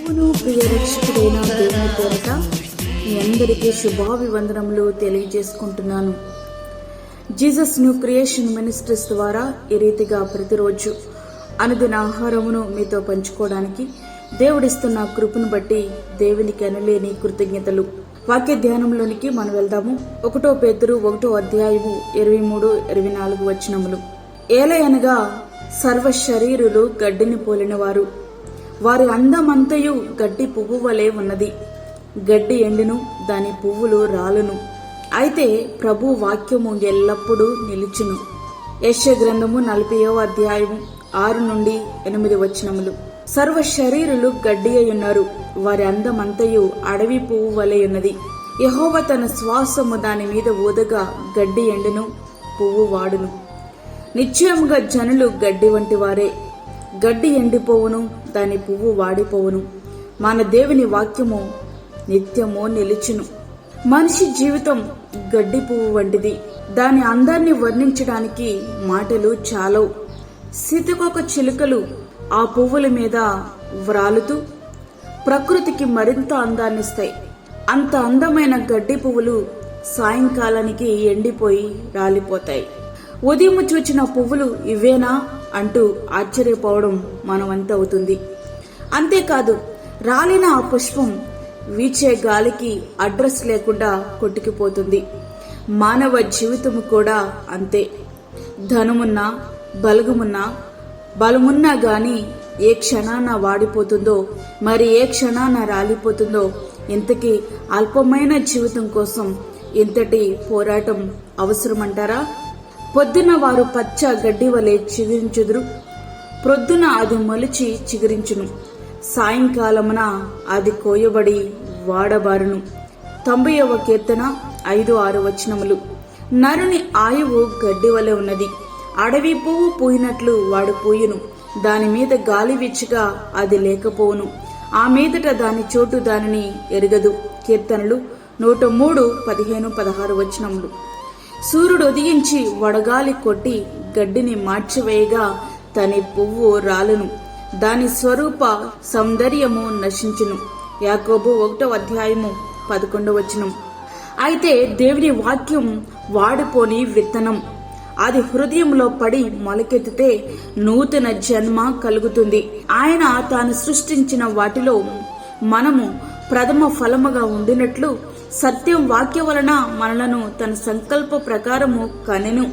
ప్రభువును ప్రియ రక్షకుడైన దేవుని పేరట మీ అందరికీ శుభాభివందనములు తెలియజేసుకుంటున్నాను. జీసస్ న్యూ క్రియేషన్ మినిస్ట్రీస్ ద్వారా ఈ రీతిగా ప్రతిరోజు అనుదిన ఆహారమును మీతో పంచుకోవడానికి దేవుడిస్తున్న కృపను బట్టి దేవునికి అనలేని కృతజ్ఞతలు. వాక్య ధ్యానంలోనికి మనం వెళ్దాము. 1 పేతురు 1వ అధ్యాయము 23-24 వచనములు. ఏలయనగా సర్వ శరీరులు గడ్డిని పోలినవారు, వారి అందమంతయు గడ్డి పువ్వు వలె ఉన్నది. గడ్డి ఎండును, దాని పువ్వులు రాలును, అయితే ప్రభు వాక్యము ఎల్లప్పుడూ నిలుచును. యెషయా గ్రంథము 40వ అధ్యాయము 6-8 వచనములు. సర్వ శరీరులు గడ్డి అయ్యున్నారు, వారి అందమంతయు అడవి పువ్వు వలె ఉన్నది. యెహోవా తన శ్వాసము దాని మీద ఊదగా గడ్డి ఎండును, పువ్వు వాడును. నిశ్చయముగా జనులు గడ్డి వంటి వారే, గడ్డి ఎండిపోవును, దాని పువ్వు వాడిపోవును. మన దేవుని వాక్యము నిత్యము నిలుచును. మనిషి జీవితం గడ్డి పువ్వు వంటిది. దాని అందాన్ని వర్ణించడానికి మాటలు చాలవు. సీతకొక చిలుకలు ఆ పువ్వుల మీద వ్రాలుతూ ప్రకృతికి మరింత అందాన్నిస్తాయి. అంత అందమైన గడ్డి పువ్వులు సాయంకాలానికి ఎండిపోయి రాలిపోతాయి. ఉదయం చూచిన పువ్వులు ఇవేనా అంటూ ఆశ్చర్యపోవడం మనమంత అవుతుంది. అంతేకాదు, రాలిన ఆ పుష్పం వీచే గాలికి అడ్రస్ లేకుండా కొట్టుకుపోతుంది. మానవ జీవితము కూడా అంతే. ధనమున్నా, బలమున్నా గాని ఏ క్షణాన వాడిపోతుందో, మరి ఏ క్షణాన రాలిపోతుందో. ఇంతకీ అల్పమైన జీవితం కోసం ఇంతటి పోరాటం అవసరమంటారా? పొద్దున వారు పచ్చ గడ్డి వలె చిగురించుదురు, ప్రొద్దున అది మొలిచి చిగురించును, సాయంకాలమున అది కోయబడి వాడబారును. 90వ కీర్తన 5-6 వచనములు. నరుని ఆయువు గడ్డి వలె ఉన్నది, అడవి పువ్వు పూయినట్లు వాడు పూయును. దాని మీద గాలి విచ్చగా అది లేకపోవును, ఆ మీదట దాని చోటు దానిని ఎరుగదు. కీర్తనలు 103:15-16 వచనములు. సూర్యుడు ఉదయించి వడగాలి కొట్టి గడ్డిని మార్చివేయగా దాని పువ్వు రాలును, దాని స్వరూప సౌందర్యము నశించును. యాకోబు 1వ అధ్యాయము 11వ వచనం. అయితే దేవుని వాక్యం వాడిపోని విత్తనం. అది హృదయంలో పడి మొలకెత్తితే నూతన జన్మ కలుగుతుంది. ఆయన తాను సృష్టించిన వాటిలో మనము ప్రథమ ఫలముగా ఉండినట్లు సత్యం వాక్య వలన మనలను తన సంకల్ప ప్రకారము కనెను.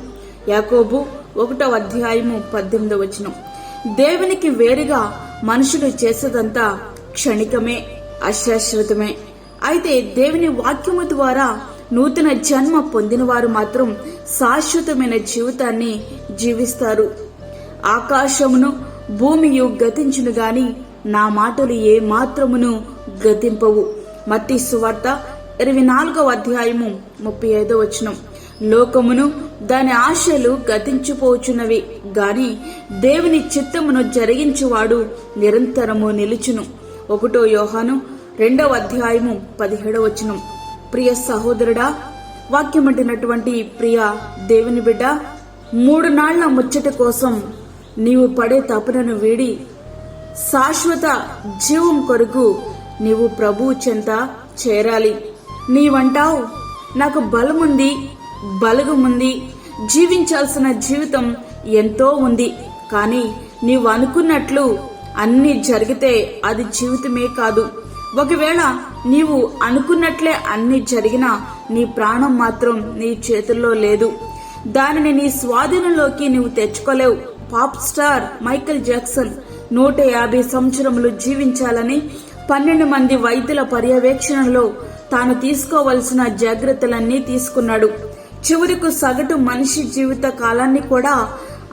యాకోబు 1వ అధ్యాయము 18వ వచనం. దేవునికి వేరుగా మనుషులు చేసేదంతా క్షణికమే, అశాశ్వతమే. అయితే దేవుని వాక్యము ద్వారా నూతన జన్మ పొందిన వారు మాత్రం శాశ్వతమైన జీవితాన్ని జీవిస్తారు. ఆకాశమును భూమియు గతించును గాని నా మాటలు ఏ మాత్రమును గతింపవు. మత్తయి సువార్త 24వ అధ్యాయము 35వ వచనం. లోకమును దాని ఆశలు గతించిపోచున్నవి గాని దేవుని చిత్తమును జరిగించువాడు నిరంతరము నిలుచును. 1 యోహాను 2వ అధ్యాయము 17వ వచనం. ప్రియ సహోదరుడా, వాక్యమంటినటువంటి ప్రియ దేవుని బిడ్డ, 3 నాళ్ల ముచ్చట కోసం నీవు పడే తపనను వీడి శాశ్వత జీవం కొరకు నీవు ప్రభువు చెంత చేరాలి. నీవంటావు, నాకు బలగముంది, జీవించాల్సిన జీవితం ఎంతో ఉంది. కానీ నీవు అనుకున్నట్లు అన్ని జరిగితే అది జీవితమే కాదు. ఒకవేళ నీవు అనుకున్నట్లే అన్ని జరిగినా నీ ప్రాణం మాత్రం నీ చేతుల్లో లేదు. దానిని నీ స్వాధీనంలోకి నీవు తెచ్చుకోలేవు. పాప్ స్టార్ మైకేల్ జాక్సన్ 150 సంవత్సరములు జీవించాలని 12 మంది వైద్యుల పర్యవేక్షణలో తాను తీసుకోవలసిన జాగ్రత్తలన్నీ తీసుకున్నాడు. చివరకు సగటు మనిషి జీవిత కాలాన్ని కూడా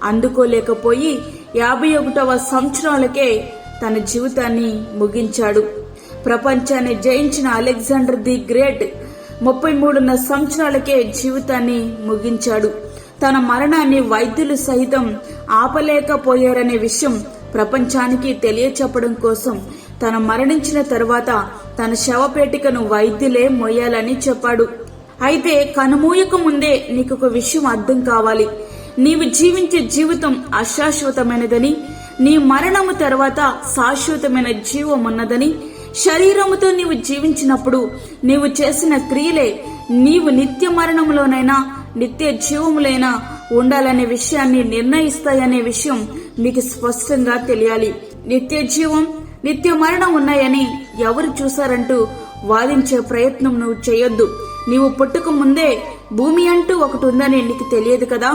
అందుకోలేకపోయి 51వ సంవత్సరాలకే తన జీవితాన్ని ముగించాడు. ప్రపంచాన్ని జయించిన అలెగ్జాండర్ ది గ్రేట్ 33 సంవత్సరాలకే జీవితాన్ని ముగించాడు. తన మరణాన్ని వైద్యులు సహితం ఆపలేకపోయారనే విషయం ప్రపంచానికి తెలియచెప్పడం కోసం తను మరణించిన తరువాత తన శవపేటికను వైద్యులే మోయాలని చెప్పాడు. అయితే కనుమూయక ముందే నీకొక విషయం అర్థం కావాలి. నీవు జీవించే జీవితం అశాశ్వతమైనదని, నీ మరణము తర్వాత శాశ్వతమైన జీవం ఉన్నదని, శరీరముతో నీవు జీవించినప్పుడు నీవు చేసిన క్రియలే నీవు నిత్య మరణములోనైనా నిత్య జీవములైనా ఉండాలనే విషయాన్ని నిర్ణయిస్తాయనే విషయం మీకు స్పష్టంగా తెలియాలి. నిత్య జీవం, నిత్య మరణం ఉన్నాయని ఎవరు చూశారంటూ వాదించే ప్రయత్నం నువ్వు చేయొద్దు. నీవు పుట్టక ముందే భూమి అంటూ ఒకటి ఉందని నీకు తెలియదు కదా,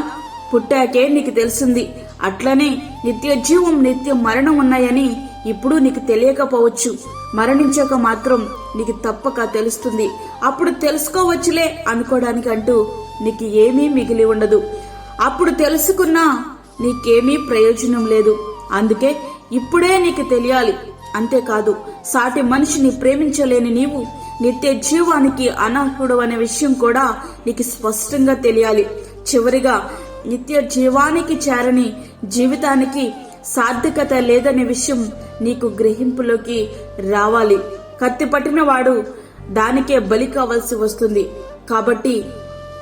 పుట్టాకే నీకు తెలిసింది. అట్లనే నిత్య జీవం, నిత్య మరణం ఉన్నాయని ఇప్పుడు నీకు తెలియకపోవచ్చు. మరణించాక మాత్రం నీకు తప్పక తెలుస్తుంది. అప్పుడు తెలుసుకోవచ్చులే అనుకోవడానికి అంటూ నీకు ఏమీ మిగిలి ఉండదు. అప్పుడు తెలుసుకున్నా నీకేమీ ప్రయోజనం లేదు. అందుకే ఇప్పుడే నీకు తెలియాలి. అంతేకాదు, సాటి మనిషిని ప్రేమించలేని నీవు నిత్య జీవానికి అనర్హుడు అనే విషయం కూడా నీకు స్పష్టంగా తెలియాలి. చివరిగా, నిత్య జీవానికి చేరని జీవితానికి సార్థకత లేదనే విషయం నీకు గ్రహింపులోకి రావాలి. కత్తి పట్టిన వాడు దానికే బలి కావాల్సి వస్తుంది. కాబట్టి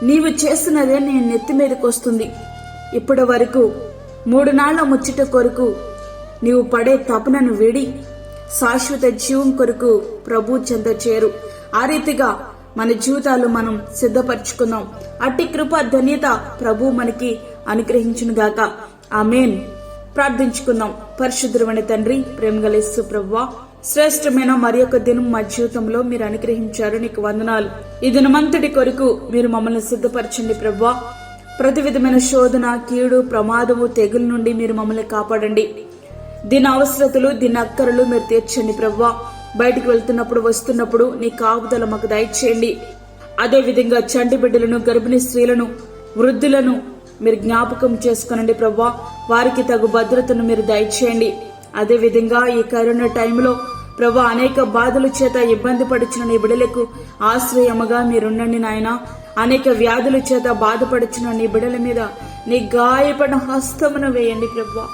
నీవు చేసినదే నీ నెత్తి మీదకి వస్తుంది. ఇప్పటి వరకు 3 నాళ్ల ముచ్చట కొరకు నీవు పడే తపనను వీడి శాశ్వత జీవం కొరకు ప్రభు చెంత చేరు. ఆ రీతిగా మన జీవితాలు మనం సిద్ధపరచుకుందాం. అట్టి కృప ధన్యత ప్రభు మనకి అనుగ్రహించునుగాక. ఆమేన్. ప్రార్థించుకుందాం. పరిశుద్ధమైన తండ్రి, ప్రేమగల యేసు ప్రభువా, శ్రేష్టమైన మరి యొక్క దినం మా జీవితంలో మీరు అనుగ్రహించారు. నీకు వందనాలు. ఈ దినమంతటి కొరకు మీరు మమ్మల్ని సిద్ధపరచండి ప్రభువా. ప్రతి విధమైన శోధన, కీడు, ప్రమాదము, తెగుల నుండి మీరు మమ్మల్ని కాపాడండి. దీని అవసరతలు, దీని అక్కరలు మీరు తీర్చండి ప్రభువా. బయటికి వెళ్తున్నప్పుడు, వస్తున్నప్పుడు నీ కాపుదల మాకు దయచేయండి. అదే విధంగా చంటి బిడ్డలను, గర్భిణీ స్త్రీలను, వృద్ధులను మీరు జ్ఞాపకం చేసుకునండి ప్రభువా. వారికి తగు భద్రతను మీరు దయచేయండి. అదే విధంగా ఈ కరోనా టైంలో ప్రభు అనేక బాధల చేత ఇబ్బంది పడుచున్న నీ బిడ్డలకు ఆశ్రయముగా మీరుండండి నాయన. అనేక వ్యాధుల చేత బాధపడుచున్న నీ బిడ్డల మీద నీ గాయపడిన హస్తమును వేయండి ప్రభువా.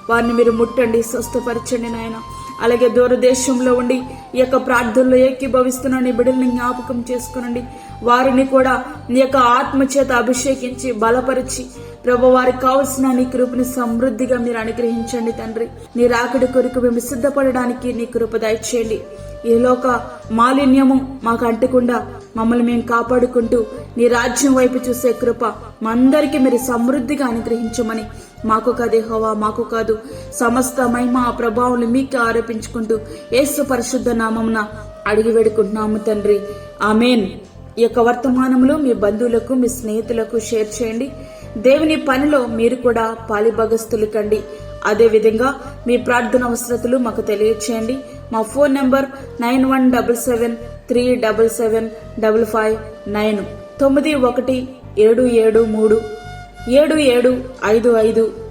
వారిని మీరు ముట్టండి, స్వస్థపరచండి నాయన. అలాగే దూరదేశంలో ఉండి ఈ యొక్క ప్రార్థనలో ఏకీభవిస్తున్న నీ బిడ్డల్ని జ్ఞాపకం చేసుకునండి. వారిని కూడా నీ యొక్క ఆత్మ చేత అభిషేకించి బలపరిచి ప్రభు వారికి కావలసిన నీ కృపని సమృద్ధిగా మీరు అనుగ్రహించండి తండ్రి. నీ రాకడి కొరకు మేము సిద్ధపడడానికి నీ కృప దయచేయండి. ఈ లోక మాలిన్యము మాకు అంటకుండా మమ్మల్ని మేము కాపాడుకుంటూ నీ రాజ్యం వైపు చూసే కృప మా అందరికీ మీరు సమృద్ధిగా అనుగ్రహించమని, మాకు కాదు యెహోవా, మాకు కాదు, సమస్త మహిమ ప్రభావం మీకు ఆరోపించుకుంటూ యేసు పరిశుద్ధ నామమున అడిగి వేడుకుంటున్నాము తండ్రి. ఆమేన్. ఈ యొక్క వర్తమానంలో మీ బంధువులకు, మీ స్నేహితులకు షేర్ చేయండి. దేవుని పనిలో మీరు కూడా పాలిభాగస్తులు కండి. అదే విధంగా మీ ప్రార్థన అవసరతలు మాకు తెలియచేయండి. మా ఫోన్ నంబర్ 9177377559 9177375559.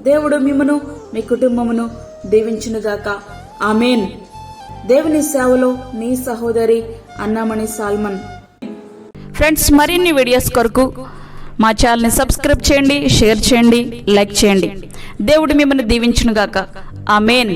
దేవుడు మిమ్మును మీ కుటుంబమును దీవించునుగాక. ఆమేన్. దేవుని సేవలో మీ సహోదరి అన్నామణి సాల్మన్. ఫ్రెండ్స్, మరిన్ని వీడియోస్ కొరకు మా ఛానల్ని సబ్స్క్రైబ్ చేయండి, షేర్ చేయండి, లైక్ చేయండి. దేవుడు మిమ్మల్ని దీవించునుగాక. ఆమేన్.